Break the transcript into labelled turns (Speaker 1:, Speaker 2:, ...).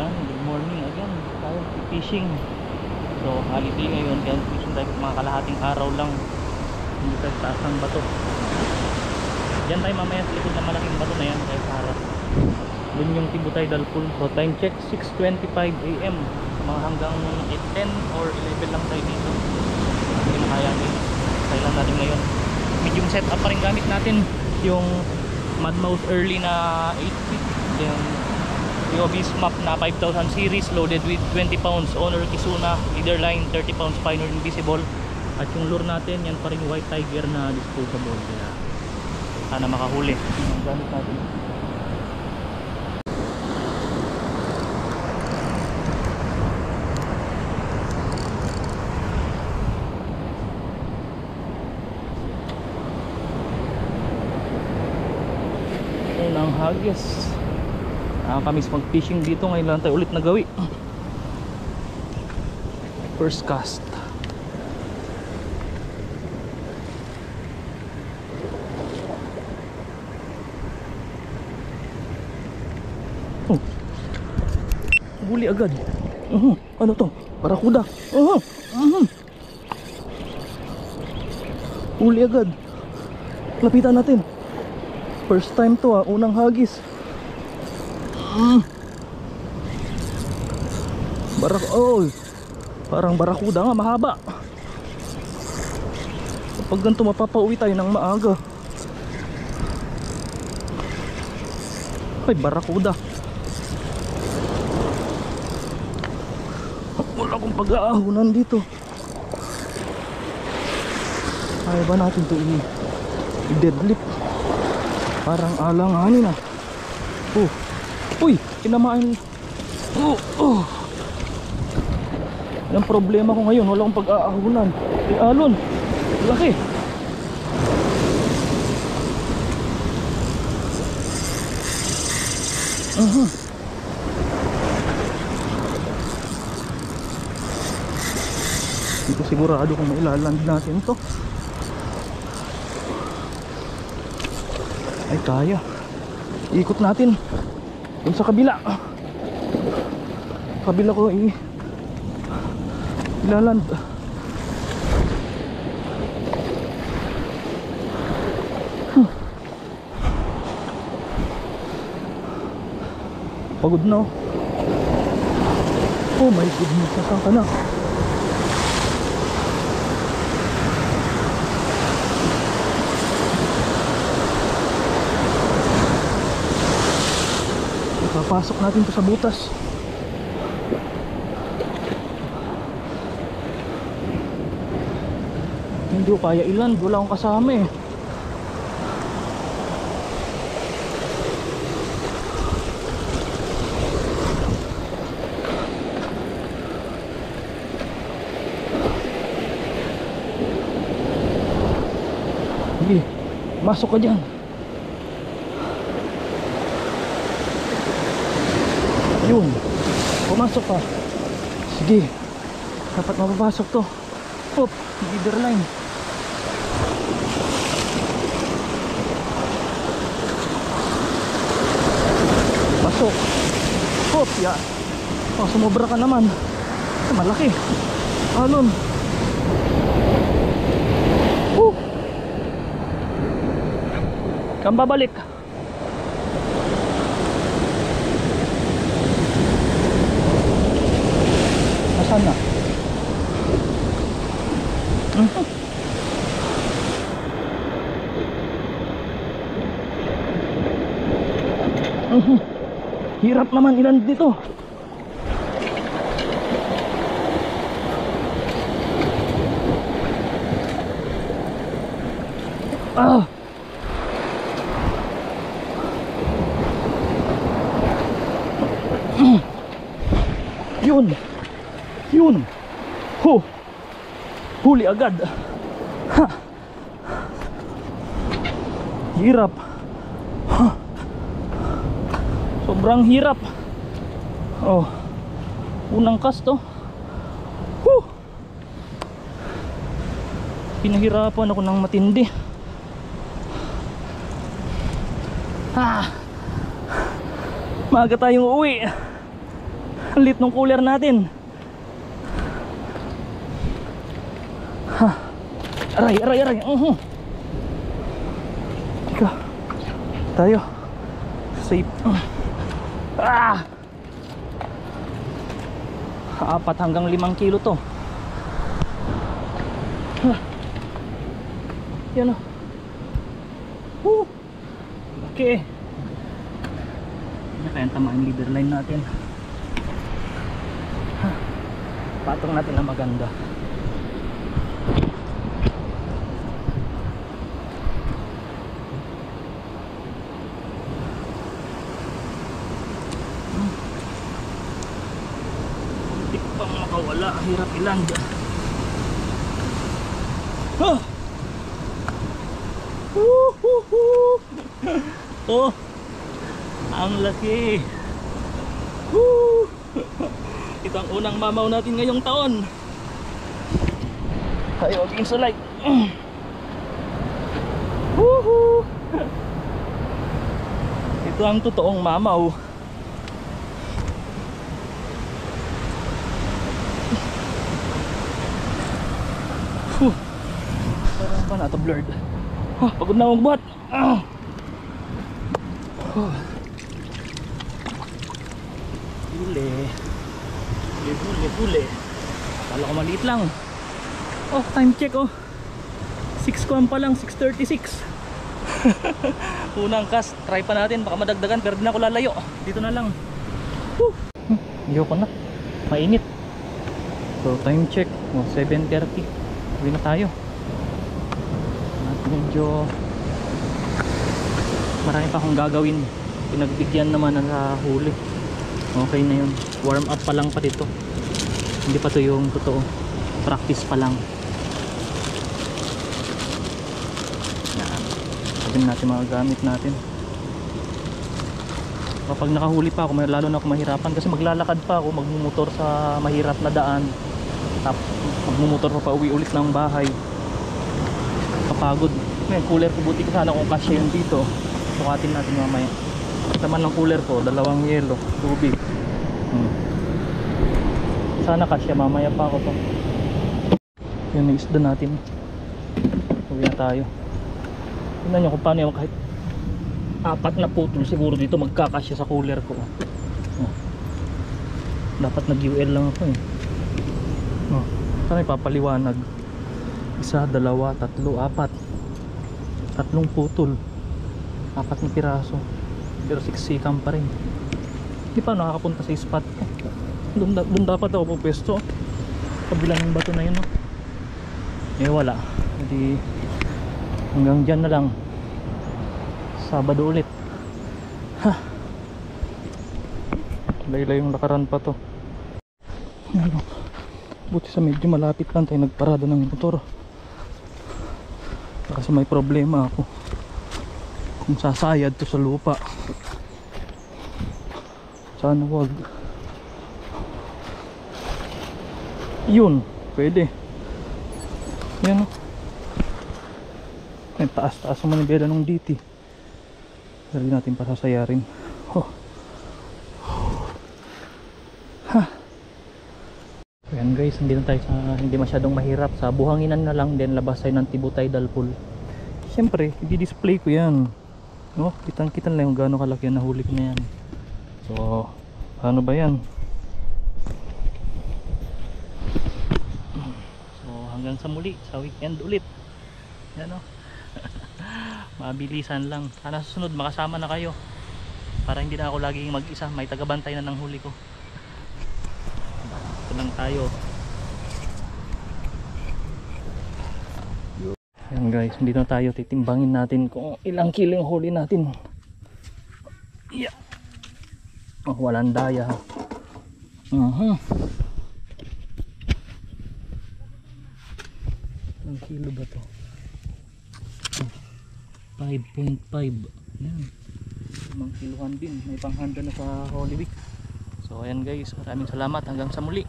Speaker 1: Yan, good morning again. Tayo fishing. So holiday ngayon, kaya fishing tayo mga kalahating araw lang. Hindi tayo taas ng bato. Diyan tayo mamaya sa likod ng malaking bato na yan, tayo sa harap. Doon yung Tibutidal Pool. So time check 6:25 AM. Mga hanggang 8:10 or 11 lang tayo dito. Hindi na kaya tayo. Tayo lang natin ngayon. Medium setup pa rin gamit natin. Yung Madmouse early na 8 feet. Yung Yobi's map na 5000 series loaded with 20 pounds Honor Kizuna leader line, 30 pounds Pioneer Invisible. At yung lure natin yan pa rin White Tiger na disposable. Kaya sana makahuli yung gamit natin. Unang hagis. Nakakamiss mag fishing dito. Ngayon lang tayo ulit nagawi. First cast. Oh, huli agad. Ano to? Barakuda. Huli agad. Lapitan natin. First time to unang hagis. Parang barakuda nga, mahaba. Kapag ganito mapapauwi tayo ng maaga. Ay, barakuda. Wala akong pag-aahunan dito. Kaya ba natin ito i-deadlift? Parang alanganin na. Uy, tinamaan. Ang problema ko ngayon, wala akong pag-aahunan. Alon, laki. Hindi ko sigurado kung mailaland natin to. Ay, kaya. Ikot natin dun sa kabila ko ilaland. Pagod na. Oh my goodness, nasaan ka na? Papasok natin to sa butas. Hindi ko kaya iland, wala akong kasama eh. Sige, masok ka dyan. Yun, pumasok ka. Sige, dapat mapapasok to. Hop, leader line. Pasok. Hop, yan. Oh, sumobra ka naman. Malaki. Alon. Kang babalik. Nasaan na? Hirap naman ilan dito. Yun. Huli agad. Hirap. Sobrang hirap. Oh, unang cast to. Pinahirapan ako ng matindi. Maaga tayong uuwi. Ang lit ng cooler natin. Ha. Aray. Ika. Tayo. Safe. 4 hanggang 5 kilo to. Yan o. Okay. Kaya tama yung leader line natin. Patong natin na maganda. Tik pang makawala, hirap iland. Oh, ang laki. Ito ang unang mamaw natin ngayong taon. Tayo maging sulay. Ito ang totoong mamaw. Parang pa na ito blurred. Pagod na akong buhat. Huli. Kala ko maliit lang. Oh, time check oh. 6 kwan pa lang, 6:36. Unang cast, try pa natin, baka madagdagan pero di na ako lalayo. Dito na lang. Ayoko na. Mainit. So time check, 7:30. Uwi na tayo. At medyo marami pa akong gagawin. Pinagbigyan naman na huli. Okay na yun. Warm up pa lang pa dito. Hindi pa to yung totoo. Practice pa lang. Yan. Sabihin natin mga gamit natin. Kapag nakahuli pa ako, lalo na ako mahirapan kasi maglalakad pa ako, magmumotor sa mahirap na daan. Tapos magmumotor pa uwi ulit ng bahay. Kapagod. Ngayon, cooler ko buti ka sana kung kasya yun dito. Sukatin natin mamaya. Taman ng cooler ko, 2 yelo, tubig. Sana kasya, mamaya pa ako to. Yun yung isda natin. Uwi na tayo. Tingnan nyo kung paano yung kahit 4 na putol siguro dito magkakasya sa cooler ko. Dapat nag-UL lang ako eh. Sana ipapaliwanag. 1, 2, 3, 4. 3 putol. 4 na piraso. Pero siksikan pa rin. Hindi pa nakakapunta sa spot ko. Doon dapat ako pwesto. Kabilang yung bato na yun, no? Eh wala. Hindi, hanggang dyan na lang. Sabado ulit. Laylay yung lakaran pa to. Ano? Buti sa medyo malapit lang tayo nagparada ng motor. Kasi may problema ako kung sasayad to sa lupa. Sana wag. Yun, pwede. Yan o. Ay, taas-taas ang manibela ng DT. Dali natin pasasayarin. So yan guys, hindi na tayo sa, hindi masyadong mahirap. Sa buhanginan na lang, then labas tayo ng Tibu Tidal Pool. Siyempre, i-display ko yan. No? Kitang-kita lang yung gaano kalaki ang nahuli ko na yan. So, ano ba yan? Hanggang sa muli, sa weekend ulit. Yan o. Mabilisan lang. Sana susunod makasama na kayo para hindi na ako laging mag-isa. May tagabantay na ng huli ko. Ito lang tayo. Yan guys, hindi na tayo titimbangin natin kung ilang kilo yung huli natin. Yeah. Oh, walang daya ha. Ilang kilo ba to? 5.5. Yan. 5 kilohan din. May panghanda na sa Holy Week. So ayan guys, maraming salamat. Hanggang sa muli.